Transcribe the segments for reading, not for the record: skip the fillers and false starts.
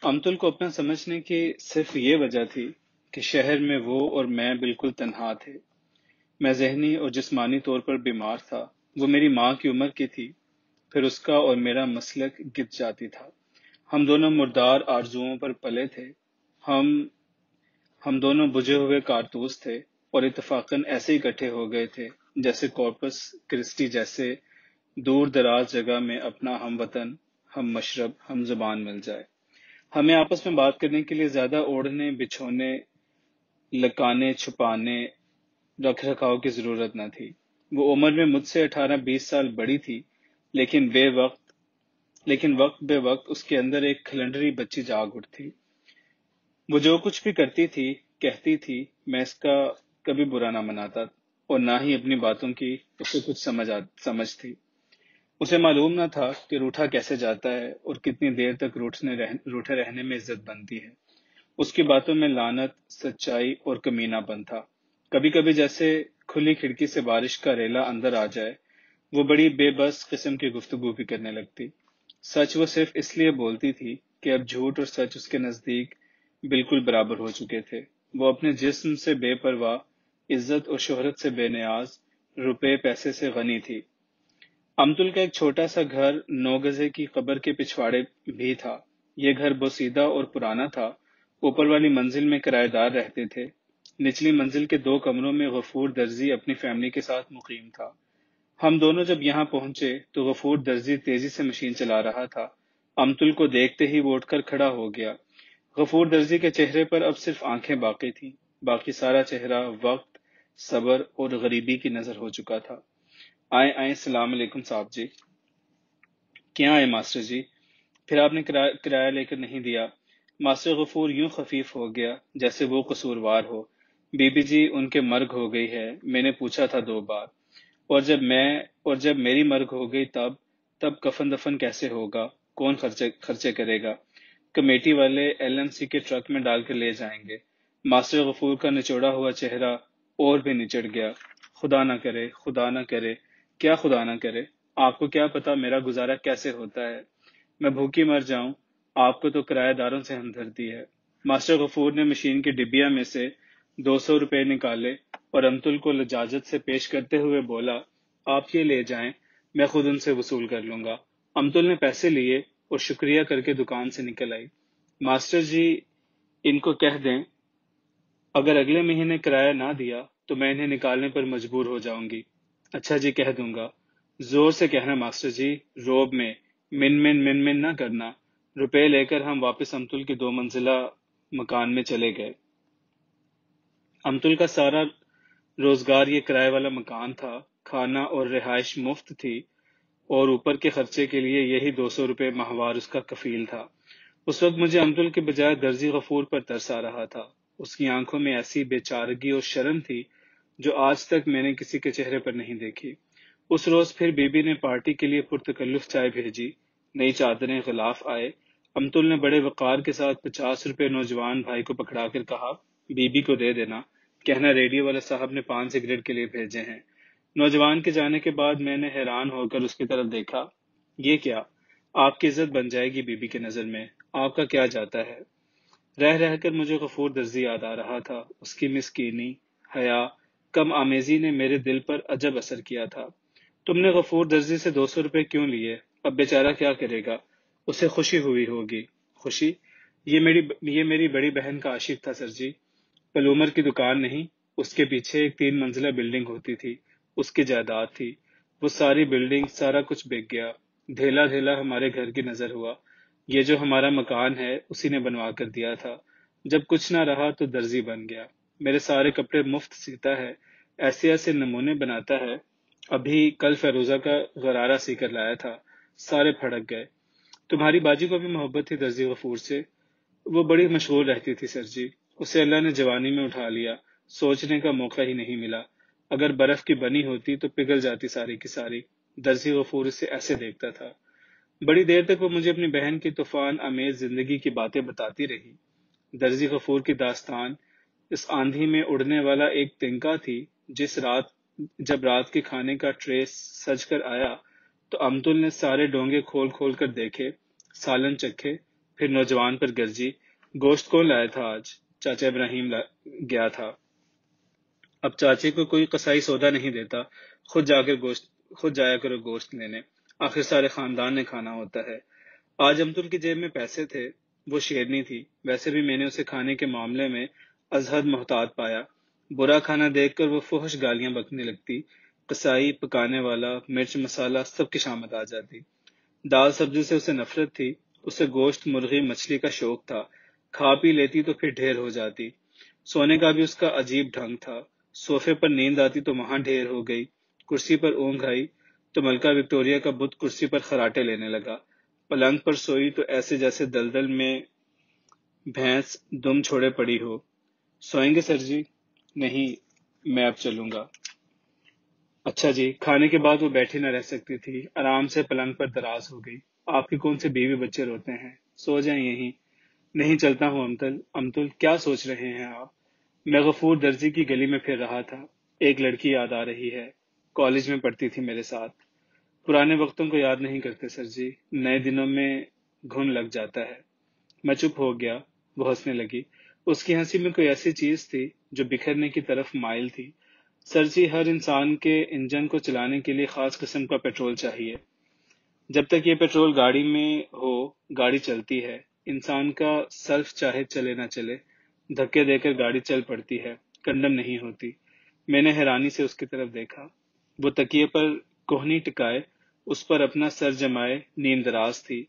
امتل کو اپنا سمجھنے کی صرف یہ وجہ تھی کہ شہر میں وہ اور میں بالکل تنہا تھے۔ میں ذہنی اور جسمانی طور پر بیمار تھا۔ وہ میری ماں کی عمر کی تھی، پھر اس کا اور میرا مسلک گت جاتی تھا۔ ہم دونوں مردار آرزوؤں پر پلے تھے۔ ہم ہم دونوں بجھے ہوئے کارتوس تھے اور اتفاقاً ایسے اکٹھے ہو گئے تھے جیسے کورپس کرسٹی جیسے دور دراز جگہ میں اپنا ہم وطن، ہم مشرب، ہم زبان مل جائے۔ ہمیں آپس میں بات کرنے کے لیے زیادہ اوڑھنے بچھونے، لکانے چھپانے، رکھ رکھاؤ کی ضرورت نہ تھی۔ وہ عمر میں مجھ سے 18-20 سال بڑی تھی، لیکن وقت بے وقت اس کے اندر ایک کھلنڈری بچی جاگ اٹھتی۔ وہ جو کچھ بھی کرتی تھی، کہتی تھی، میں اس کا کبھی برا نہ مناتا اور نہ ہی اپنی باتوں کی اسے کچھ سمجھ تھی۔ اسے معلوم نہ تھا کہ روٹھا کیسے جاتا ہے اور کتنی دیر تک روٹھے رہنے میں عزت بنتی ہے۔ اس کی باتوں میں لعنت، سچائی اور کمینہ پن تھا۔ کبھی کبھی جیسے کھلی کھڑکی سے بارش کا ریلا اندر آ جائے، وہ بڑی بے بس قسم کی گفتگو بھی کرنے لگتی۔ سچ وہ صرف اس لیے بولتی تھی کہ اب جھوٹ اور سچ اس کے نزدیک بالکل برابر ہو چکے تھے۔ وہ اپنے جسم سے بے پرواہ، عزت اور شہرت سے بے نیاز، روپے پیسے سے غنی تھی۔ امتل کا ایک چھوٹا سا گھر 9 گزے کی قبر کے پچھواڑے بھی تھا۔ یہ گھر بوسیدہ اور پرانا تھا۔ اوپر والی منزل میں کرایہ دار رہتے تھے۔ نچلی منزل کے 2 کمروں میں غفور درزی اپنی فیملی کے ساتھ مقیم تھا۔ ہم دونوں جب یہاں پہنچے تو غفور درزی تیزی سے مشین چلا رہا تھا۔ امتل کو دیکھتے ہی وہ اٹھ کر کھڑا ہو گیا۔ غفور درزی کے چہرے پر اب صرف آنکھیں باقی تھیں، باقی سارا چہرہ وقت، صبر اور غریبی کی نظر ہو چکا تھا۔ آئیں آئیں، السلام علیکم صاحب جی۔ کیا آئے ماسٹر جی؟ پھر آپ نے کرایہ لے کر نہیں دیا؟ ماسٹر غفور یوں خفیف ہو گیا جیسے وہ قصوروار ہو۔ بی بی جی ان کے مرگ ہو گئی ہے، میں نے پوچھا تھا 2 بار، اور جب میری مرگ ہو گئی تب کفن دفن کیسے ہوگا؟ کون خرچے کرے گا؟ کمیٹی والے ایل ایم سی کے ٹرک میں ڈال کر لے جائیں گے۔ ماسٹر غفور کا نچوڑا ہوا چہرہ اور بھی نچڑ گیا۔ خدا نہ کرے، خدا نہ کرے، کیا خدا نہ کرے؟ آپ کو کیا پتا میرا گزارا کیسے ہوتا ہے؟ میں بھوکی مر جاؤں، آپ کو تو کرایہ داروں سے ہمدردی ہے۔ ماسٹر غفور نے مشین کی ڈبیا میں سے 200 روپے نکالے اور امتل کو لجاجت سے پیش کرتے ہوئے بولا، آپ یہ لے جائیں، میں خود ان سے وصول کر لوں گا۔ امتل نے پیسے لیے اور شکریہ کر کے دکان سے نکل آئی۔ ماسٹر جی ان کو کہہ دیں اگر اگلے مہینے کرایہ نہ دیا تو میں انہیں نکالنے پر مجبور ہو جاؤں گی۔ اچھا جی، کہہ دوں گا۔ زور سے کہنا ماسٹر جی، روب میں من نہ کرنا۔ روپے لے کر ہم واپس امتل کی 2 منزلہ مکان میں چلے گئے۔ امتل کا سارا روزگار یہ کرائے والا مکان تھا، کھانا اور رہائش مفت تھی، اور اوپر کے خرچے کے لیے یہی 200 روپے ماہوار اس کا کفیل تھا۔ اس وقت مجھے امتل کے بجائے درزی غفور پر ترس آ رہا تھا۔ اس کی آنکھوں میں ایسی بے چارگی اور شرم تھی جو آج تک میں نے کسی کے چہرے پر نہیں دیکھی۔ اس روز پھر بی بی نے پارٹی کے لیے پرتکلف چائے بھیجی، نئی چادریں غلاف آئے۔ امتل نے بڑے وقار کے ساتھ 50 روپے نوجوان بھائی کو پکڑا کر کہا، بی بی کو دے دینا، کہنا ریڈیو والے صاحب نے 5 سگریٹ کے لیے بھیجے ہیں۔ نوجوان کے جانے کے بعد میں نے حیران ہو کر اس کی طرف دیکھا۔ یہ کیا؟ آپ کی عزت بن جائے گی بی بی کی نظر میں، آپ کا کیا جاتا ہے؟ رہ رہ کر مجھے غفور درزی یاد آ رہا تھا۔ اس کی مسکینی، حیا، کم آمیزی نے میرے دل پر عجب اثر کیا تھا۔ تم نے غفور درزی سے 200 روپے کیوں لیے؟ اب بیچارہ کیا کرے گا؟ اسے خوشی ہوئی ہوگی۔ خوشی؟ یہ میری بڑی بہن کا عاشق تھا سر جی۔ پلومر کی دکان نہیں، اس کے پیچھے ایک 3 منزلہ بلڈنگ ہوتی تھی، اس کی جائیداد تھی۔ وہ ساری بلڈنگ، سارا کچھ بک گیا۔ دھیلا دھیلا ہمارے گھر کی نظر ہوا۔ یہ جو ہمارا مکان ہے اسی نے بنوا کر دیا تھا۔ جب کچھ نہ رہا تو درزی بن گیا۔ میرے سارے کپڑے مفت سیتا ہے، ایسے ایسے نمونے بناتا ہے۔ ابھی کل فیروزہ کا غرارہ سی کر لایا تھا، سارے پھڑک گئے۔ تمہاری باجی کو بھی محبت تھی درزی غفور سے؟ وہ بڑی مشغول رہتی تھی سر جی، اسے اللہ نے جوانی میں اٹھا لیا، سوچنے کا موقع ہی نہیں ملا۔ اگر برف کی بنی ہوتی تو پگھل جاتی ساری کی ساری۔ درزی غفور اسے ایسے دیکھتا تھا۔ بڑی دیر تک وہ مجھے اپنی بہن کی طوفان آمیز زندگی کی باتیں بتاتی رہی۔ درزی غفور کی داستان اس آندھی میں اڑنے والا ایک تنکا تھی۔ جب رات کے کھانے کا ٹرے سج کر آیا تو امتل نے سارے ڈونگے کھول کھول کر دیکھے، سالن چکھے، پھر نوجوان پر گرجی، گوشت کون لایا تھا آج؟ چاچا ابراہیم گیا تھا۔ اب چاچے کو کوئی قصائی سودا نہیں دیتا، خود جایا کرو گوشت لینے، آخر سارے خاندان نے کھانا ہوتا ہے۔ آج امتل کی جیب میں پیسے تھے، وہ شیرنی تھی، ویسے بھی میں نے اسے کھانے کے معاملے میں از حد محتاط پایا۔ برا کھانا دیکھ کر وہ فحش گالیاں بکنے لگتی، قصائی، پکانے والا، مرچ مسالہ سب کی شامت آ جاتی۔ دال سبزی سے اسے نفرت تھی، اسے گوشت، مرغی، مچھلی کا شوق تھا، کھا پی لیتی تو پھر ڈھیر ہو جاتی۔ سونے کا بھی اس کا عجیب ڈھنگ تھا، صوفے پر نیند آتی تو وہاں ڈھیر ہو گئی، کرسی پر اونگھ آئی تو ملکہ وکٹوریہ کا بت کرسی پر خراٹے لینے لگا، پلنگ پر سوئی تو ایسے جیسے دلدل میں بھینس دم چھوڑے پڑی ہو۔ سوئیں گے سر جی؟ نہیں، میں اب چلوں گا۔ اچھا جی۔ کھانے کے بعد وہ بیٹھی نہ رہ سکتی تھی، آرام سے پلنگ پر دراز ہو گئی۔ آپ کے کون سے بیوی بچے روتے ہیں؟ سو جائیں یہیں۔ نہیں، چلتا ہوں امتل۔ امتل، کیا سوچ رہے ہیں آپ؟ میں غفور درزی کی گلی میں پھر رہا تھا، ایک لڑکی یاد آ رہی ہے، کالج میں پڑھتی تھی میرے ساتھ۔ پرانے وقتوں کو یاد نہیں کرتے سر جی، نئے دنوں میں گھن لگ جاتا ہے۔ میں چپ ہو گیا، وہ ہنسنے لگی۔ اس کی ہنسی میں کوئی ایسی چیز تھی جو بکھرنے کی طرف مائل تھی۔ سر جی، ہر انسان کے انجن کو چلانے کے لیے خاص قسم کا پیٹرول چاہیے۔ جب تک یہ پیٹرول گاڑی میں ہو، گاڑی چلتی ہے۔ انسان کا سلف چاہے چلے نہ چلے، دھکے دے کر گاڑی چل پڑتی ہے، کنڈم نہیں ہوتی۔ میں نے حیرانی سے اس کی طرف دیکھا۔ وہ تکیے پر کوہنی ٹکائے، اس پر اپنا سر جمائے نیند دراز تھی۔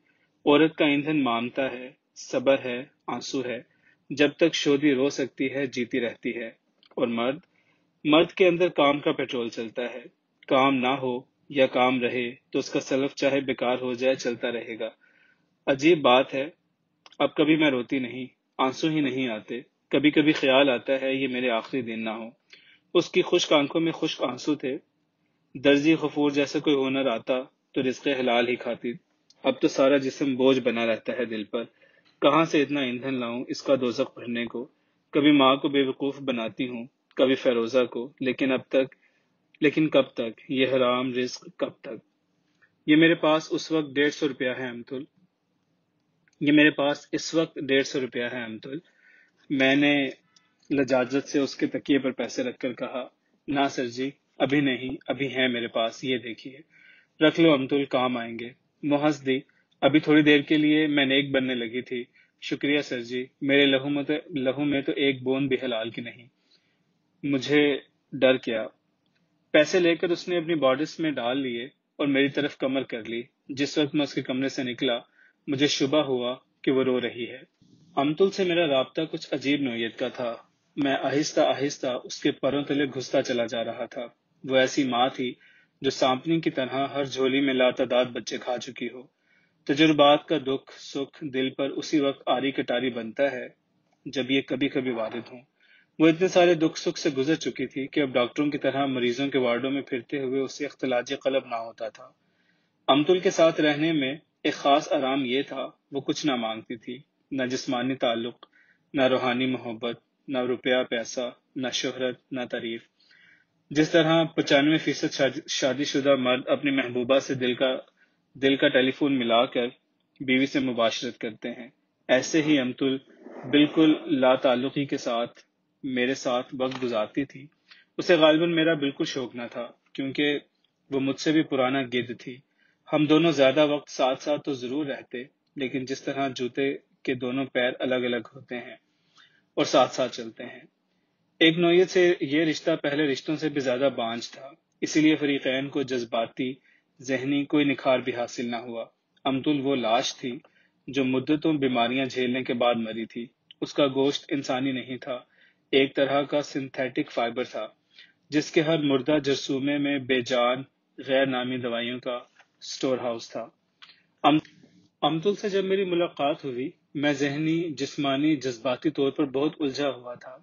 عورت کا ایندھن مامتا ہے، صبر ہے، آنسو ہے۔ جب تک شودی رو سکتی ہے، جیتی رہتی ہے۔ اور مرد کے اندر کام کا پیٹرول چلتا ہے، کام نہ ہو یا کام رہے تو اس کا سلف چاہے بیکار ہو جائے چلتا رہے گا۔ عجیب بات ہے، اب کبھی میں روتی نہیں، آنسو ہی نہیں آتے۔ کبھی کبھی خیال آتا ہے یہ میرے آخری دن نہ ہو۔ اس کی خشک آنکھوں میں خشک آنسو تھے۔ درزی غفور جیسا کوئی ہنر آتا تو رزق حلال ہی کھاتی۔ اب تو سارا جسم بوجھ بنا رہتا ہے دل پر، کہاں سے اتنا ایندھن لاؤں اس کا دوزخ بھرنے کو۔ کبھی ماں کو بے وقوف بناتی ہوں، کبھی فیروزہ کو، لیکن کب تک یہ حرام رزق، کب تک؟ یہ میرے پاس اس وقت 150 روپیہ ہے امتل۔ یہ میرے پاس اس وقت 150 روپیہ ہے امتل۔ میں نے لجاجت سے اس کے تکیے پر پیسے رکھ کر کہا، نہ سر جی، ابھی نہیں، ابھی ہیں میرے پاس، یہ دیکھیے۔ رکھ لو امتل، کام آئیں گے۔ وہ ہنس دی۔ ابھی تھوڑی دیر کے لیے میں نیک بننے لگی تھی۔ شکریہ سر جی، میرے لہو میں تو ایک بوند بھی حلال کی نہیں۔ مجھے ڈر کیا۔ پیسے لے کر اس نے اپنی باڈس میں ڈال لیے اور میری طرف کمر کر لی۔ جس وقت میں اس کے کمرے سے نکلا، مجھے شبہ ہوا کہ وہ رو رہی ہے۔ امتل سے میرا رابطہ کچھ عجیب نوعیت کا تھا۔ میں آہستہ آہستہ اس کے پروں تلے گھستا چلا جا رہا تھا۔ وہ ایسی ماں تھی جو سانپنی کی طرح ہر جھولی میں لاتعداد بچے کھا چکی ہو۔ تجربات کا دکھ سکھ دل پر اسی وقت آری کٹاری بنتا ہے جب یہ کبھی کبھی وارد ہوں۔ وہ اتنے سارے دکھ سکھ سے گزر چکی تھی کہ اب ڈاکٹروں کی طرح مریضوں کے وارڈوں میں پھرتے ہوئے اسے اختلاج قلب نہ ہوتا تھا۔ امتل کے ساتھ رہنے میں ایک خاص آرام یہ تھا، وہ کچھ نہ مانگتی تھی، نہ جسمانی تعلق، نہ روحانی محبت، نہ روپیہ پیسہ، نہ شہرت، نہ تعریف۔ جس طرح 95% شادی شدہ مرد اپنی محبوبہ سے دل کا ٹیلی فون ملا کر بیوی سے مباشرت کرتے ہیں، ایسے ہی امتل بالکل لا تعلقی کے ساتھ میرے ساتھ وقت گزارتی تھی۔ اسے غالباً میرا بالکل شوق نہ تھا، کیونکہ وہ مجھ سے بھی پرانا گدھ تھی۔ ہم دونوں زیادہ وقت ساتھ ساتھ تو ضرور رہتے، لیکن جس طرح جوتے کے دونوں پیر الگ الگ ہوتے ہیں اور ساتھ ساتھ چلتے ہیں۔ ایک نوعیت سے یہ رشتہ پہلے رشتوں سے بھی زیادہ بانجھ تھا، اسی لیے فریقین کو جذباتی، ذہنی کوئی نکھار بھی حاصل نہ ہوا۔ امتل وہ لاش تھی جو مدتوں بیماریاں جھیلنے کے بعد مری تھی۔ اس کا گوشت انسانی نہیں تھا، ایک طرح کا سنتھیٹک فائبر تھا، جس کے ہر مردہ جرثومے میں بے جان غیر نامی دوائیوں کا سٹور ہاؤس تھا۔ امتل سے جب میری ملاقات ہوئی، میں ذہنی، جسمانی، جذباتی طور پر بہت الجھا ہوا تھا۔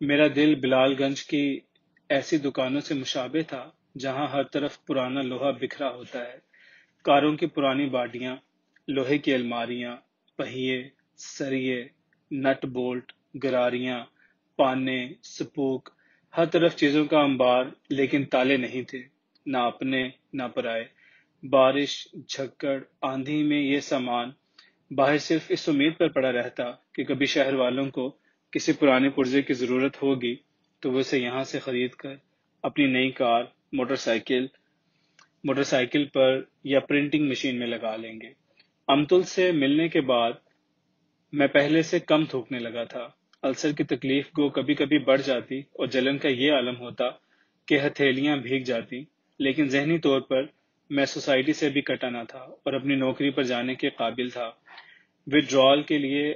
میرا دل بلال گنج کی ایسی دکانوں سے مشابہ تھا جہاں ہر طرف پرانا لوہا بکھرا ہوتا ہے، کاروں کی پرانی باڈیاں، لوہے کی الماریاں، پہیے، سریے، نٹ بولٹ، گراریاں، پانے، سپوک، ہر طرف چیزوں کا انبار، لیکن تالے نہیں تھے، نہ اپنے نہ پرائے۔ بارش، جھکڑ، آندھی میں یہ سامان باہر صرف اس امید پر پڑا رہتا کہ کبھی شہر والوں کو کسی پرانے پرزے کی ضرورت ہوگی تو وہ اسے یہاں سے خرید کر اپنی نئی کار، موٹر سائیکل پر یا پرنٹنگ مشین میں لگا لیں گے۔ امتل سے ملنے کے بعد میں پہلے سے کم تھوکنے لگا تھا۔ السر کی تکلیف گو کبھی کبھی بڑھ جاتی اور جلن کا یہ عالم ہوتا کہ ہتھیلیاں بھیگ جاتی، لیکن ذہنی طور پر میں سوسائٹی سے بھی کٹا نہ تھا اور اپنی نوکری پر جانے کے قابل تھا۔ وڈرال کے لیے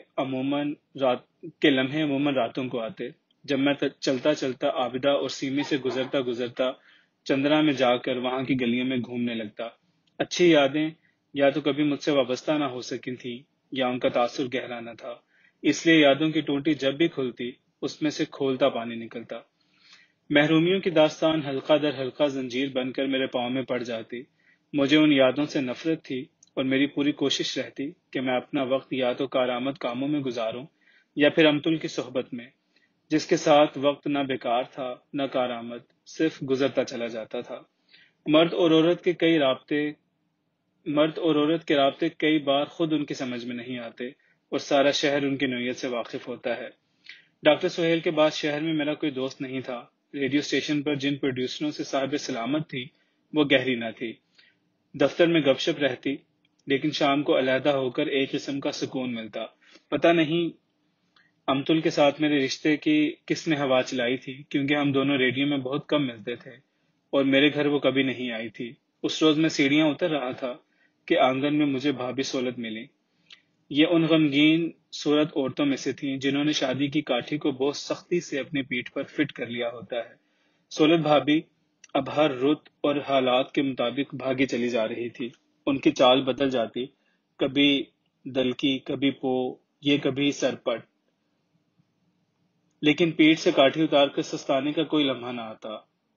لمحے عموماً راتوں کو آتے، جب میں چلتا چلتا عابدہ اور سیمی سے گزرتا گزرتا چندرا میں جا کر وہاں کی گلیوں میں گھومنے لگتا۔ اچھی یادیں یا تو کبھی مجھ سے وابستہ نہ ہو سکی تھیں یا ان کا تاثر گہرا نہ تھا، اس لیے یادوں کی ٹوٹی جب بھی کھلتی اس میں سے کھولتا پانی نکلتا۔ محرومیوں کی داستان حلقہ در حلقہ زنجیر بن کر میرے پاؤں میں پڑ جاتی۔ مجھے ان یادوں سے نفرت تھی اور میری پوری کوشش رہتی کہ میں اپنا وقت یا تو کارآمد کاموں میں گزاروں یا پھر امتل کی صحبت میں، جس کے ساتھ وقت نہ بیکار تھا نہ کارآمد، صرف گزرتا چلا جاتا تھا۔ مرد اور عورت کے رابطے کئی بار خود ان کی سمجھ میں نہیں آتے اور سارا شہر ان کی نوعیت سے واقف ہوتا ہے۔ ڈاکٹر سہیل کے بعد شہر میں میرا کوئی دوست نہیں تھا۔ ریڈیو اسٹیشن پر جن پروڈیوسروں سے صاحب سلامت تھی وہ گہری نہ تھی۔ دفتر میں گپ شپ رہتی، لیکن شام کو علیحدہ ہو کر ایک قسم کا سکون ملتا۔ پتہ نہیں امتل کے ساتھ میرے رشتے کی کس نے ہوا چلائی تھی، کیونکہ ہم دونوں ریڈیو میں بہت کم ملتے تھے اور میرے گھر وہ کبھی نہیں آئی تھی۔ اس روز میں سیڑھیاں اتر رہا تھا کہ آنگن میں مجھے بھابھی سولت ملی۔ یہ ان غمگین صورت عورتوں میں سے تھیں جنہوں نے شادی کی کاٹھی کو بہت سختی سے اپنی پیٹھ پر فٹ کر لیا ہوتا ہے۔ سولت بھابھی اب ہر رت اور حالات کے مطابق بھاگی چلی جا رہی تھی۔ ان کی چال بدل جاتی، کبھی دلکی، کبھی پو، یہ کبھی سرپٹ، لیکن پیٹھ سے کاٹھی اتار کر سستانے کا کوئی لمحہ نہ آتا۔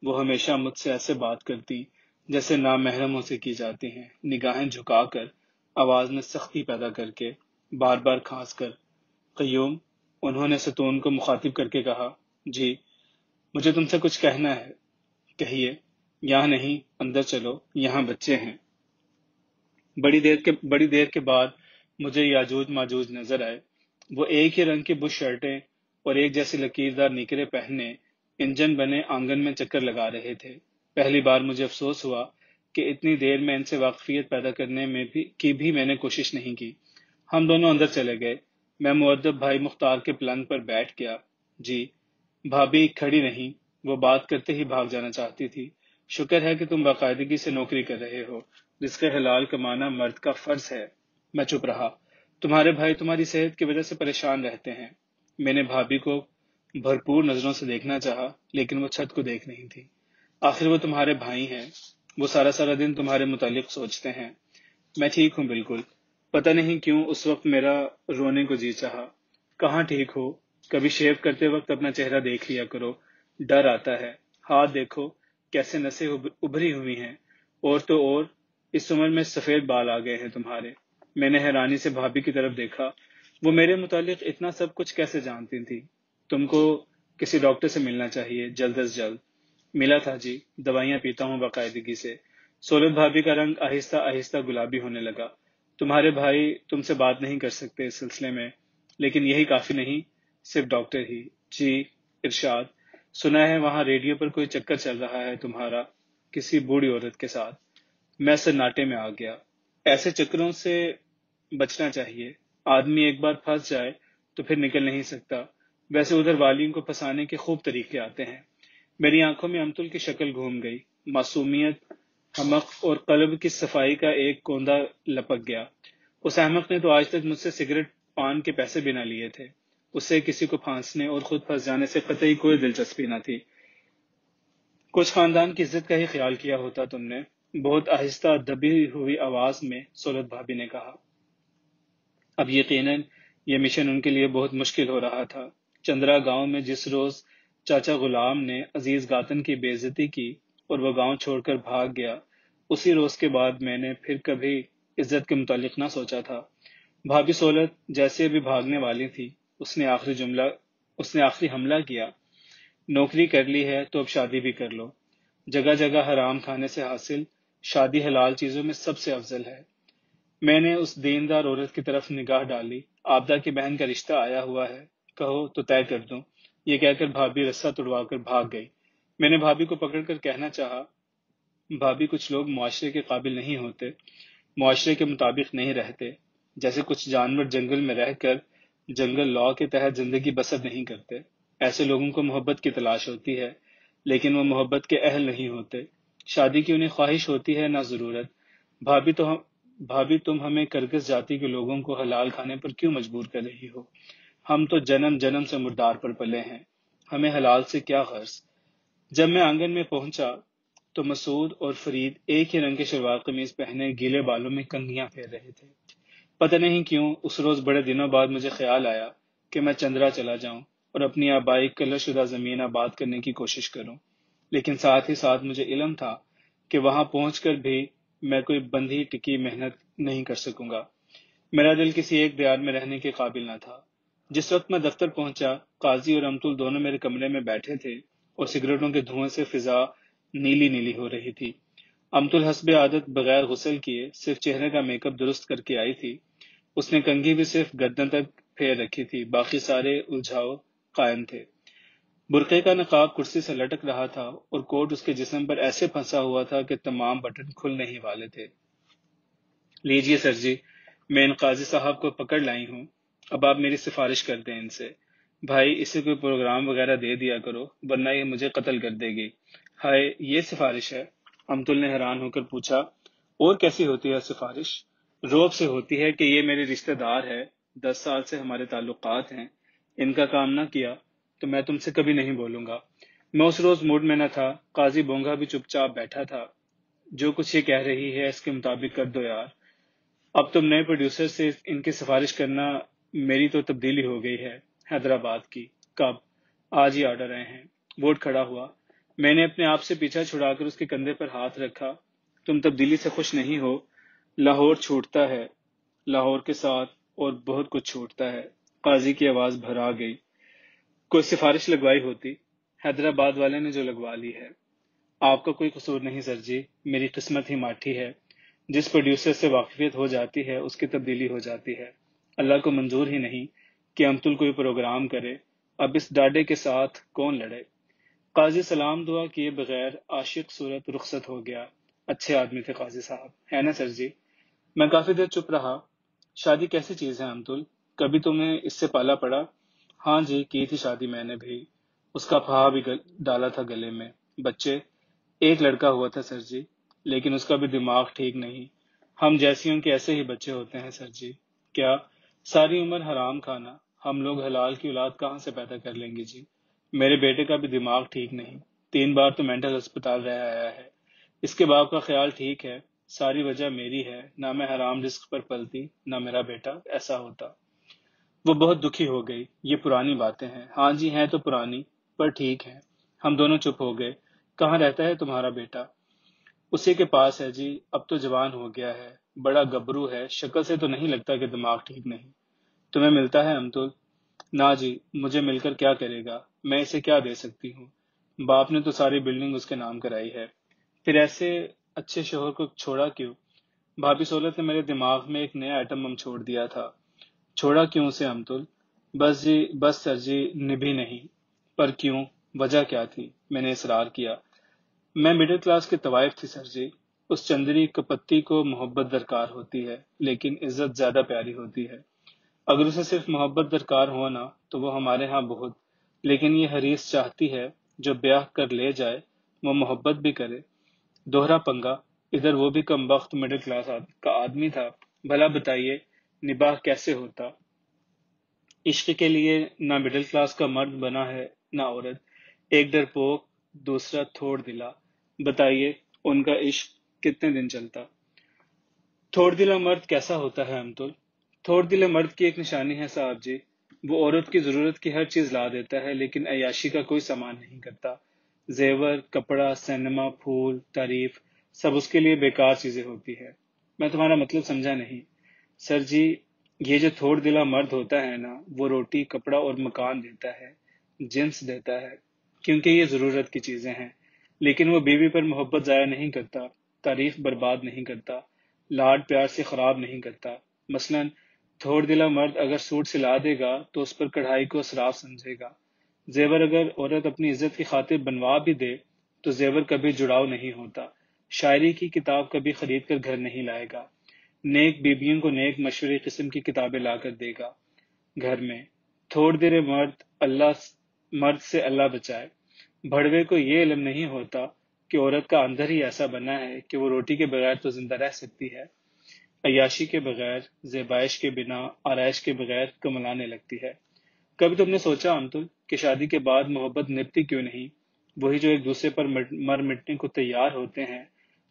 وہ ہمیشہ مجھ سے ایسے بات کرتی جیسے نامحرموں سے کی جاتی ہیں، نگاہیں جھکا کر، آواز میں سختی پیدا کر کے، بار بار کھانس کر۔ قیوم، انہوں نے ستون کو مخاطب کر کے کہا، جی، مجھے تم سے کچھ کہنا ہے۔ کہیے۔ یہاں نہیں، اندر چلو، یہاں بچے ہیں۔ بڑی دیر کے بعد مجھے یاجوج ماجوج نظر آئے۔ وہ ایک ہی رنگ کی بش شرٹیں اور ایک جیسی لکیردار نیکریں پہنے انجن بنے آنگن میں چکر لگا رہے تھے۔ پہلی بار مجھے افسوس ہوا کہ اتنی دیر میں ان سے واقفیت پیدا کرنے کی بھی میں نے کوشش نہیں کی۔ ہم دونوں اندر چلے گئے۔ میں مؤدب بھائی مختار کے پلنگ پر بیٹھ گیا۔ جی۔ بھابھی کھڑی نہیں، وہ بات کرتے ہی بھاگ جانا چاہتی تھی۔ شکر ہے کہ تم باقاعدگی سے نوکری کر رہے ہو، رزق حلال کمانا مرد کا فرض ہے۔ میں چپ رہا۔ تمہارے بھائی تمہاری صحت کی وجہ سے پریشان رہتے ہیں۔ میں نے بھابھی کو بھرپور نظروں سے دیکھنا چاہا، لیکن وہ چھت کو دیکھ نہیں تھی۔ آخر وہ تمہارے بھائی ہیں، وہ سارا دن تمہارے متعلق سوچتے ہیں۔ میں ٹھیک ہوں بالکل۔ پتہ نہیں کیوں اس وقت میرا رونے کو جی چاہا۔ کہاں ٹھیک ہو؟ کبھی شیو کرتے وقت اپنا چہرہ دیکھ لیا کرو، ڈر آتا ہے۔ ہاتھ دیکھو کیسے نسیں ابھری ہوئی ہیں، اور تو اور اس عمر میں سفید بال آ گئے ہیں تمہارے۔ میں نے حیرانی سے بھابھی کی طرف دیکھا۔ وہ میرے متعلق اتنا سب کچھ کیسے جانتی تھی؟ تم کو کسی ڈاکٹر سے ملنا چاہیے، جلد از جلد۔ ملا تھا جی، دوائیاں پیتا ہوں باقاعدگی سے۔ سولت بھابھی کا رنگ آہستہ آہستہ گلابی ہونے لگا۔ تمہارے بھائی تم سے بات نہیں کر سکتے اس سلسلے میں، لیکن یہی کافی نہیں، صرف ڈاکٹر ہی۔ جی، ارشاد۔ سنا ہے وہاں ریڈیو پر کوئی چکر چل رہا ہے تمہارا، کسی بوڑھی عورت کے ساتھ۔ میں سناٹے میں آ گیا۔ ایسے چکروں سے بچنا چاہیے۔ آدمی ایک بار پھنس جائے تو پھر نکل نہیں سکتا۔ ویسے ادھر والیوں کو پھنسانے کے خوب طریقے آتے ہیں۔ میری آنکھوں میں امتل کی شکل گھوم گئی۔ معصومیت، حمق اور قلب کی صفائی کا ایک کوندہ لپک گیا۔ اس احمق نے تو آج تک مجھ سے سگریٹ پان کے پیسے بھی نہ لیے تھے۔ اسے کسی کو پھانسنے اور خود پھنس جانے سے قطعی کوئی دلچسپی نہ تھی۔ کچھ خاندان کی عزت کا ہی خیال کیا ہوتا تم نے، بہت آہستہ دبی ہوئی آواز میں سولت بھابھی نے کہا۔ اب یقیناً یہ مشن ان کے لیے بہت مشکل ہو رہا تھا۔ چندرا گاؤں میں جس روز چاچا غلام نے عزیز گاتن کی بے عزتی کی اور وہ گاؤں چھوڑ کر بھاگ گیا، اسی روز کے بعد میں نے پھر کبھی عزت کے متعلق نہ سوچا تھا۔ بھابھی سولت جیسے ابھی بھاگنے والی تھی، اس نے آخری حملہ کیا، نوکری کر لی ہے تو اب شادی بھی کر لو۔ جگہ جگہ حرام کھانے سے حاصل شادی حلال چیزوں میں سب سے افضل ہے۔ میں نے اس دیندار عورت کی طرف نگاہ ڈالی۔ آبدہ کی بہن کا رشتہ آیا ہوا ہے، کہو تو طے کر دوں۔ یہ کہہ کر بھابھی رسہ توڑوا کر بھاگ گئی۔ میں نے بھابھی کو پکڑ کر کہنا چاہا، بھابھی کچھ لوگ معاشرے کے قابل نہیں ہوتے، معاشرے کے مطابق نہیں رہتے، جیسے کچھ جانور جنگل میں رہ کر جنگل لاء کے تحت زندگی بسر نہیں کرتے۔ ایسے لوگوں کو محبت کی تلاش ہوتی ہے، لیکن وہ محبت کے اہل نہیں ہوتے۔ شادی کی انہیں خواہش ہوتی ہے، نہ ضرورت۔ بھابھی تم ہمیں کرگس جاتی کے لوگوں کو حلال کھانے پر کیوں مجبور کر رہی ہو؟ ہم تو جنم جنم سے مردار پر پلے ہیں، ہمیں حلال سے کیا غرض؟ جب میں آنگن میں پہنچا تو مسعود اور فرید ایک ہی رنگ کے شلوار قمیض پہنے گیلے بالوں میں کنگھیاں پھیر رہے تھے۔ پتہ نہیں کیوں اس روز بڑے دنوں بعد مجھے خیال آیا کہ میں چندرا چلا جاؤں اور اپنی آبائی کلر شدہ زمین آباد کرنے کی کوشش کروں، لیکن ساتھ ہی ساتھ مجھے علم تھا کہ وہاں پہنچ کر بھی میں کوئی بندھی ٹکی محنت نہیں کر سکوں گا۔ میرا دل کسی ایک دیار میں رہنے کے قابل نہ تھا۔ جس وقت میں دفتر پہنچا، قاضی اور امتل دونوں میرے کمرے میں بیٹھے تھے اور سگریٹوں کے دھوئیں سے فضا نیلی نیلی ہو رہی تھی۔ امتل حسب عادت بغیر غسل کیے صرف چہرے کا میک اپ درست کر کے آئی تھی۔ اس نے کنگھی بھی صرف گردن تک پھیر رکھی تھی، باقی سارے الجھاؤ قائم تھے۔ برقعے کا نقاب کرسی سے لٹک رہا تھا اور کوٹ اس کے جسم پر ایسے پھنسا ہوا تھا کہ تمام بٹن کھلنے ہی والے تھے۔ لیجئے سر جی، میں ان قاضی صاحب کو پکڑ لائی ہوں، اب آپ میری سفارش کر دیں ان سے۔ بھائی اسے کوئی پروگرام وغیرہ دے دیا کرو، ورنہ یہ مجھے قتل کر دے گی۔ ہائے، یہ سفارش ہے؟ امتل نے حیران ہو کر پوچھا۔ اور کیسی ہوتی ہے سفارش؟ روب سے ہوتی ہے کہ یہ میرے رشتہ دار ہے، 10 سال سے ہمارے تعلقات ہیں، ان کا کام نہ کیا تو میں تم سے کبھی نہیں بولوں گا۔ میں اس روز موڈ میں نہ تھا۔ قاضی بونگا بھی چپ چاپ بیٹھا تھا۔ جو کچھ یہ کہہ رہی ہے اس کے مطابق کر دو یار۔ اب تم نئے پروڈیوسر سے ان کی سفارش کرنا، میری تو تبدیلی ہو گئی ہے حیدرآباد کی۔ کب؟ آج ہی آرڈر آئے ہیں۔ ووٹ کھڑا ہوا۔ میں نے اپنے آپ سے پیچھا چھڑا کر اس کے کندھے پر ہاتھ رکھا۔ تم تبدیلی سے خوش نہیں ہو؟ لاہور چھوٹتا ہے، لاہور کے ساتھ اور بہت کچھ چھوٹتا ہے۔ قاضی کی آواز بھرا گئی۔ کوئی سفارش لگوائی ہوتی، حیدرآباد والے نے جو لگوا لی ہے۔ آپ کا کوئی قصور نہیں سر جی، میری قسمت ہی ماٹھی ہے۔ جس پروڈیوسر سے واقفیت ہو جاتی ہے اس کی تبدیلی ہو جاتی ہے۔ اللہ کو منظور ہی نہیں کہ امتل کوئی پروگرام کرے۔ اب اس ڈاڈے کے ساتھ کون لڑے؟ قاضی سلام دعا کیے بغیر عاشق صورت رخصت ہو گیا۔ اچھے آدمی تھے قاضی صاحب، ہے نا سر جی؟ میں کافی دیر چپ رہا۔ شادی کیسی چیز ہے امتل؟ کبھی تمہیں اس سے پالا پڑا؟ ہاں جی، کی تھی شادی میں نے بھی۔ اس کا پھا بھی ڈالا تھا گلے میں۔ بچے؟ ایک لڑکا ہوا تھا سر جی، لیکن اس کا بھی دماغ ٹھیک نہیں۔ ہم جیسیوں کے ایسے ہی بچے ہوتے ہیں سر جی۔ کیا؟ ساری عمر حرام کھانا، ہم لوگ حلال کی اولاد کہاں سے پیدا کر لیں گے جی؟ میرے بیٹے کا بھی دماغ ٹھیک نہیں، 3 بار تو مینٹل ہسپتال رہ آیا ہے۔ اس کے باپ کا خیال ٹھیک ہے، ساری وجہ میری ہے، نہ میں حرام رزق پر پلتی نہ میرا بیٹا ایسا ہوتا۔ وہ بہت دکھی ہو گئی۔ یہ پرانی باتیں ہیں۔ ہاں جی ہیں تو پرانی، پر ٹھیک ہے۔ ہم دونوں چپ ہو گئے۔ کہاں رہتا ہے تمہارا بیٹا؟ اسی کے پاس ہے جی، اب تو جوان ہو گیا ہے، بڑا گبرو ہے، شکل سے تو نہیں لگتا کہ دماغ ٹھیک نہیں۔ تمہیں ملتا ہے امتل؟ نہ جی، مجھے مل کر کیا کرے گا، میں اسے کیا دے سکتی ہوں؟ باپ نے تو ساری بلڈنگ اس کے نام کرائی ہے۔ پھر ایسے اچھے شوہر کو چھوڑا کیوں؟ بھابھی سہولت نے میرے دماغ میں ایک نیا ایٹم بم چھوڑ دیا تھا۔ چھوڑا کیوں اسے امتل؟ بس جی، بس سر جی، نبھی نہیں۔ پر کیوں؟ وجہ کیا تھی؟ میں نے اصرار کیا۔ میں مڈل کلاس کے طوائف تھی سر جی۔ اس چندری کپتی کو محبت درکار ہوتی ہے، لیکن عزت زیادہ پیاری ہوتی ہے۔ اگر اسے صرف محبت درکار ہونا تو وہ ہمارے ہاں بہت، لیکن یہ حریص چاہتی ہے جو بیاہ کر لے جائے وہ محبت بھی کرے۔ دوہرا پنگا، ادھر وہ بھی کم بخت مڈل کلاس کا آدمی تھا۔ بھلا بتائیے نباہ کیسے ہوتا؟ عشق کے لیے نہ مڈل کلاس کا مرد بنا ہے نہ عورت، ایک ڈرپوک دوسرا تھوڑ دلا۔ بتائیے ان کا عشق کتنے دن چلتا؟ تھوڑ دلا مرد کیسا ہوتا ہے امتل؟ تھوڑ دلا مرد کی ایک نشانی ہے صاحب جی، وہ عورت کی ضرورت کی ہر چیز لا دیتا ہے لیکن عیاشی کا کوئی سامان نہیں کرتا۔ زیور، کپڑا، سینما، پھول، تعریف، سب اس کے لیے بیکار چیزیں ہوتی ہے۔ میں تمہارا مطلب سمجھا نہیں سر جی۔ یہ جو تھوڑ دلا مرد ہوتا ہے نا، وہ روٹی، کپڑا اور مکان دیتا ہے، جنس دیتا ہے، کیونکہ یہ ضرورت کی چیزیں ہیں، لیکن وہ بیوی پر محبت ضائع نہیں کرتا، تعریف برباد نہیں کرتا، لاڈ پیار سے خراب نہیں کرتا۔ مثلاً تھوڑ دلا مرد اگر سوٹ سلا دے گا تو اس پر کڑھائی کو اسراف سمجھے گا۔ زیور اگر عورت اپنی عزت کی خاطر بنوا بھی دے تو زیور کبھی جڑاؤ نہیں ہوتا۔ شاعری کی کتاب کبھی خرید کر گھر نہیں لائے گا۔ نیک بیبیوں کو نیک مشورے قسم کی کتابیں لا کر دے گا گھر میں۔ تھوڑ دیر مرد سے اللہ بچائے۔ بھڑوے کو یہ علم نہیں ہوتا کہ عورت کا اندر ہی ایسا بنا ہے کہ وہ روٹی کے بغیر تو زندہ رہ سکتی ہے، عیاشی کے بغیر، زیبائش کے بنا، آرائش کے بغیر کملانے لگتی ہے۔ کبھی تم نے سوچا انتل کہ شادی کے بعد محبت نبھتی کیوں نہیں؟ وہی جو ایک دوسرے پر مر مٹنے کو تیار ہوتے ہیں،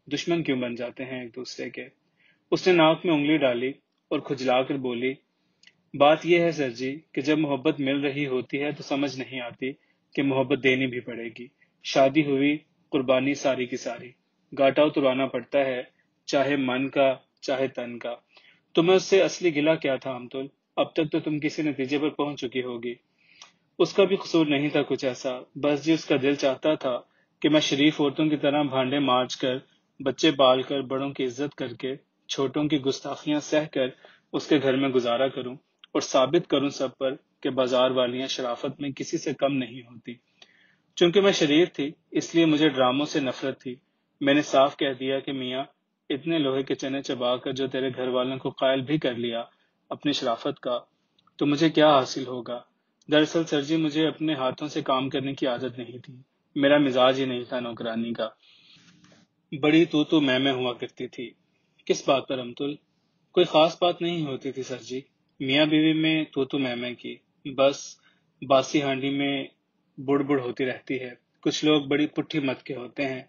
دشمن کیوں بن جاتے ہیں ایک دوسرے کے؟ اس نے ناک میں انگلی ڈالی اور کھجلا کر بولی، بات یہ ہے سر جی کہ جب محبت مل رہی ہوتی ہے تو سمجھ نہیں آتی کہ محبت دینی بھی پڑے گی۔ شادی ہوئی، قربانی ساری کی ساری، گاٹا اتروانا پڑتا ہے، چاہے من کا چاہے تن کا۔ تمہیں اس سے اصلی گلہ کیا تھا امتل؟ اب تک تو تم کسی نتیجے پر پہنچ چکی ہوگی۔ اس کا بھی قصور نہیں تھا کچھ ایسا، بس جی اس کا دل چاہتا تھا کہ میں شریف عورتوں کی طرح بھانڈے مانج کر، بچے پال کر، بڑوں کی عزت کر کے، چھوٹوں کی گستاخیاں سہ کر اس کے گھر میں گزارا کروں اور ثابت کروں سب پر کہ بازار والیاں شرافت میں کسی سے کم نہیں ہوتی۔ چونکہ میں شریف تھی اس لیے مجھے ڈراموں سے نفرت تھی۔ میں نے صاف کہہ دیا کہ میاں، اتنے لوہے کے چنے چبا کر جو تیرے گھر والوں کو قائل بھی کر لیا اپنی شرافت کا، تو مجھے کیا حاصل ہوگا؟ دراصل سر جی مجھے اپنے ہاتھوں سے کام کرنے کی عادت نہیں تھی، میرا مزاج ہی نہیں تھا نوکرانی کا۔ بڑی تو میں ہوا کرتی تھی۔ کس بات پر امتل؟ کوئی خاص بات نہیں ہوتی تھی سر جی، میاں بیوی میں تو میں کی، بس باسی ہانڈی میں بڑ بڑ ہوتی رہتی ہے۔ کچھ لوگ بڑی پٹھی مت کے ہوتے ہیں،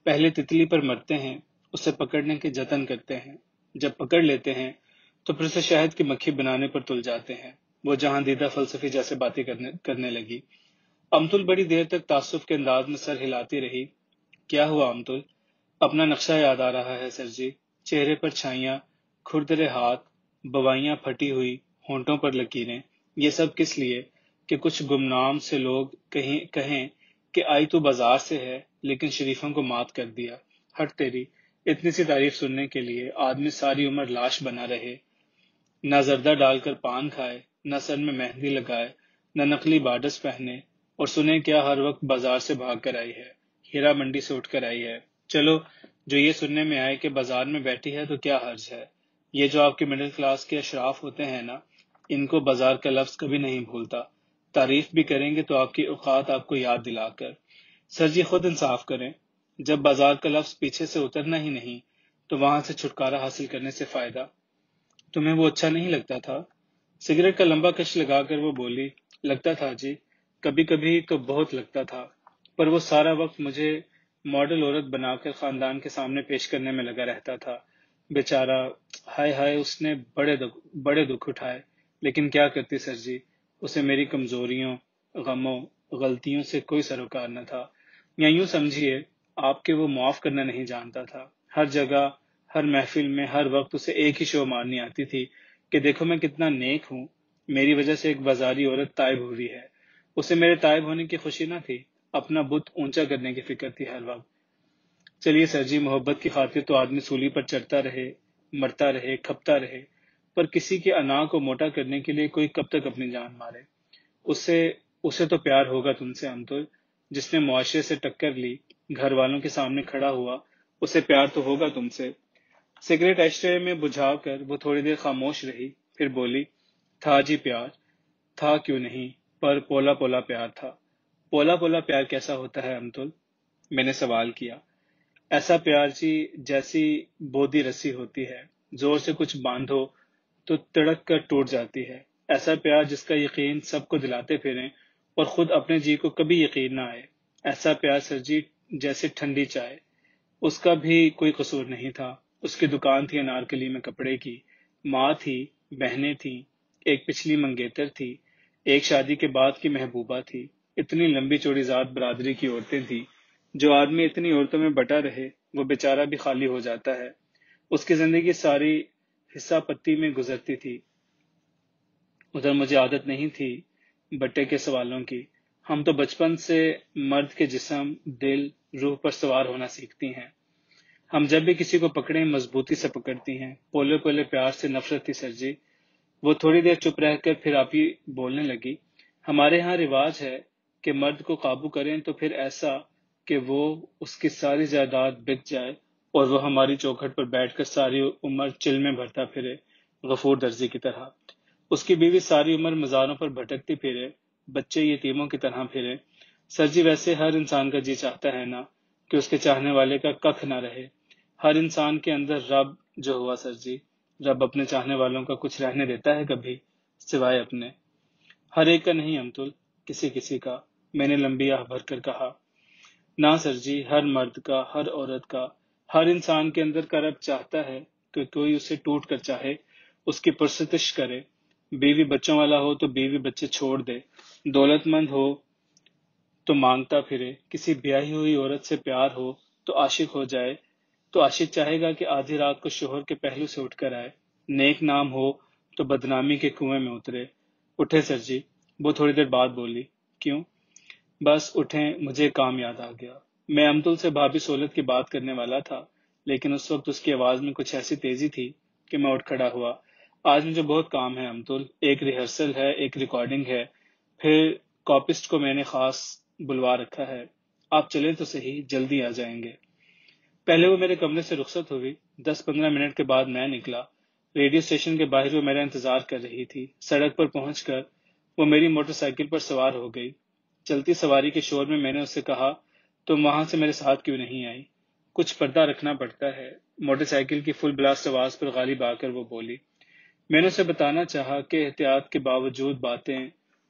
پہلے تتلی پر مرتے ہیں، اسے پکڑنے کے جتن کرتے ہیں، جب پکڑ لیتے ہیں تو پھر اسے شہد کی مکھی بنانے پر تل جاتے ہیں۔ وہ جہاں دیدہ فلسفی جیسے باتیں کرنے لگی۔ امتل بڑی دیر تک تعصب کے انداز میں سر ہلاتی رہی۔ کیا ہوا امتل؟ اپنا نقشہ یاد آ رہا ہے سر جی، چہرے پر چھائیاں، کھردرے ہاتھ، بوائیاں پھٹی ہوئی، ہونٹوں پر لکیریں، یہ سب کس لیے کہ کچھ گمنام سے لوگ کہیں کہ آئی تو بازار سے ہے لیکن شریفوں کو مات کر دیا۔ ہٹ تیری، اتنی سی تعریف سننے کے لیے آدمی ساری عمر لاش بنا رہے، نہ زردہ ڈال کر پان کھائے، نہ سر میں مہندی لگائے، نہ نقلی بارڈس پہنے، اور سنے کیا ہر وقت بازار سے بھاگ کر آئی ہے، ہیرا منڈی سے اٹھ کر آئی ہے۔ چلو جو یہ سننے میں آئے کہ بازار میں بیٹھی ہے تو کیا حرج ہے؟ یہ جو آپ کے مڈل کلاس کے اشراف ہوتے ہیں نا، ان کو بازار کا لفظ کبھی نہیں بھولتا۔ تعریف بھی کریں گے تو آپ کی اوقات آپ کو یاد دلا کر۔ سر جی خود انصاف کریں، جب بازار کا لفظ پیچھے سے اترنا ہی نہیں تو وہاں سے چھٹکارا حاصل کرنے سے فائدہ؟ تمہیں وہ اچھا نہیں لگتا تھا؟ سگریٹ کا لمبا کش لگا کر وہ بولی، لگتا تھا جی، کبھی کبھی تو بہت لگتا تھا، پر وہ سارا وقت مجھے ماڈل عورت بنا کر خاندان کے سامنے پیش کرنے میں لگا رہتا تھا۔ بیچارہ، ہائے ہائے، اس نے بڑے دکھ اٹھائے، لیکن کیا کرتی سر جی، اسے میری کمزوریوں، غموں، غلطیوں سے کوئی سروکار نہ تھا، یا یوں سمجھیے آپ کے وہ معاف کرنا نہیں جانتا تھا۔ ہر جگہ، ہر محفل میں، ہر وقت اسے ایک ہی شو مارنی آتی تھی کہ دیکھو میں کتنا نیک ہوں، میری وجہ سے ایک بازاری عورت تائب ہوئی ہے۔ اسے میرے تائب ہونے کی خوشی نہ تھی، اپنا بت اونچا کرنے کی فکر تھی ہر وقت۔ چلیے سر جی، محبت کی خاطر تو آدمی سولی پر چڑھتا رہے، مرتا رہے، کھپتا رہے، پر کسی کے انا کو موٹا کرنے کے لیے کوئی کب تک اپنی جان مارے؟ اسے تو پیار ہوگا تم سے انتل، جس نے معاشرے سے ٹکر لی، گھر والوں کے سامنے کھڑا ہوا، اسے پیار تو ہوگا تم سے۔ سگریٹ ایشٹرے میں بجھا کر وہ تھوڑی دیر خاموش رہی، پھر بولی، تھا جی پیار، تھا کیوں نہیں، پر پولا پولا پیار تھا۔ پولا پولا پیار کیسا ہوتا ہے انتل؟ میں نے سوال کیا۔ ایسا پیار جی جیسی بودی رسی ہوتی ہے، زور سے کچھ باندھو تو تڑک کر ٹوٹ جاتی ہے۔ ایسا پیار جس کا یقین سب کو دلاتے پھریں اور خود اپنے جی کو کبھی یقین نہ آئے۔ ایسا پیار سر جی جیسے ٹھنڈی چائے۔ اس کا بھی کوئی قصور نہیں تھا، اس کی دکان تھی انارکلی میں کپڑے کی، ماں تھی، بہنیں تھیں، ایک پچھلی منگیتر تھی، ایک شادی کے بعد کی محبوبہ تھی، اتنی لمبی چوڑی ذات برادری کی عورتیں تھیں۔ جو آدمی اتنی عورتوں میں بٹا رہے وہ بیچارہ بھی خالی ہو جاتا ہے۔ اس کی زندگی ساری حصہ پتی میں گزرتی تھی۔ ادھر مجھے عادت نہیں تھی بٹے کے سوالوں کی۔ ہم تو بچپن سے مرد کے جسم، دل، روح پر سوار ہونا سیکھتی ہیں۔ ہم جب بھی کسی کو پکڑیں مضبوطی سے پکڑتی ہیں، پولے پولے پیار سے، نفرت تھی سر جی۔ وہ تھوڑی دیر چپ رہ کر پھر آپ ہی بولنے لگی، ہمارے ہاں رواج ہے کہ مرد کو قابو کریں تو پھر ایسا کہ وہ اس کی ساری جائیداد بک جائے اور وہ ہماری چوکھٹ پر بیٹھ کر ساری عمر چل میں بھرتا پھرے، غفور درزی کی طرح۔ اس کی بیوی ساری عمر مزاروں پر بھٹکتی پھرے، بچے یتیموں کی طرح پھرے۔ سر جی ویسے ہر انسان کا جی چاہتا ہے نا کہ اس کے چاہنے والے کا ککھ نہ رہے۔ ہر انسان کے اندر رب جو ہوا سر جی، رب اپنے چاہنے والوں کا کچھ رہنے دیتا ہے کبھی، سوائے اپنے؟ ہر ایک کا نہیں امتل، کسی کسی کا، میں نے لمبی آہ بھر کر کہا۔ نہ سر جی، ہر مرد کا، ہر عورت کا، ہر انسان کے اندر کا رب چاہتا ہے کہ کوئی اسے ٹوٹ کر چاہے، اس کی پرستش کرے۔ بیوی بچوں والا ہو تو بیوی بچے چھوڑ دے، دولت مند ہو تو مانگتا پھرے، کسی بیاہی ہوئی عورت سے پیار ہو تو عاشق ہو جائے، تو عاشق چاہے گا کہ آدھی رات کو شوہر کے پہلو سے اٹھ کر آئے، نیک نام ہو تو بدنامی کے کنویں میں اترے۔ اٹھے سر جی، وہ تھوڑی دیر بعد بولی، کیوں؟ بس اٹھیں، مجھے کام یاد آ گیا۔ میں امتل سے بھابھی سہولت کی بات کرنے والا تھا، لیکن اس وقت اس کی آواز میں کچھ ایسی تیزی تھی کہ میں اٹھ کھڑا ہوا۔ آج مجھے بہت کام ہے امتل، ایک ریہرسل ہے، ایک ریکارڈنگ ہے، پھر کاپسٹ کو میں نے خاص بلوا رکھا ہے۔ آپ چلیں تو صحیح، جلدی آ جائیں گے۔ پہلے وہ میرے کمرے سے رخصت ہوئی، 10-15 منٹ کے بعد میں نکلا۔ ریڈیو اسٹیشن کے باہر وہ میرا انتظار کر رہی تھی۔ سڑک پر پہنچ کر وہ میری موٹر سائیکل پر سوار ہو گئی۔ چلتی سواری کے شور میں نے اس سے کہا، تم وہاں سے میرے ساتھ کیوں نہیں آئی؟ کچھ پردہ رکھنا پڑتا ہے۔ موٹر سائیکل کی فل بلاسٹ آواز پر غالب آ کر وہ بولی۔ میں نے اسے بتانا چاہا کہ احتیاط کے باوجود باتیں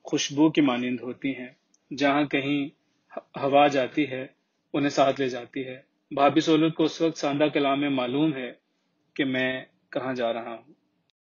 خوشبو کی مانند ہوتی ہیں، جہاں کہیں ہوا جاتی ہے انہیں ساتھ لے جاتی ہے۔ بھابھی سہولت کو اس وقت ساندہ کلام میں معلوم ہے کہ میں کہاں جا رہا ہوں۔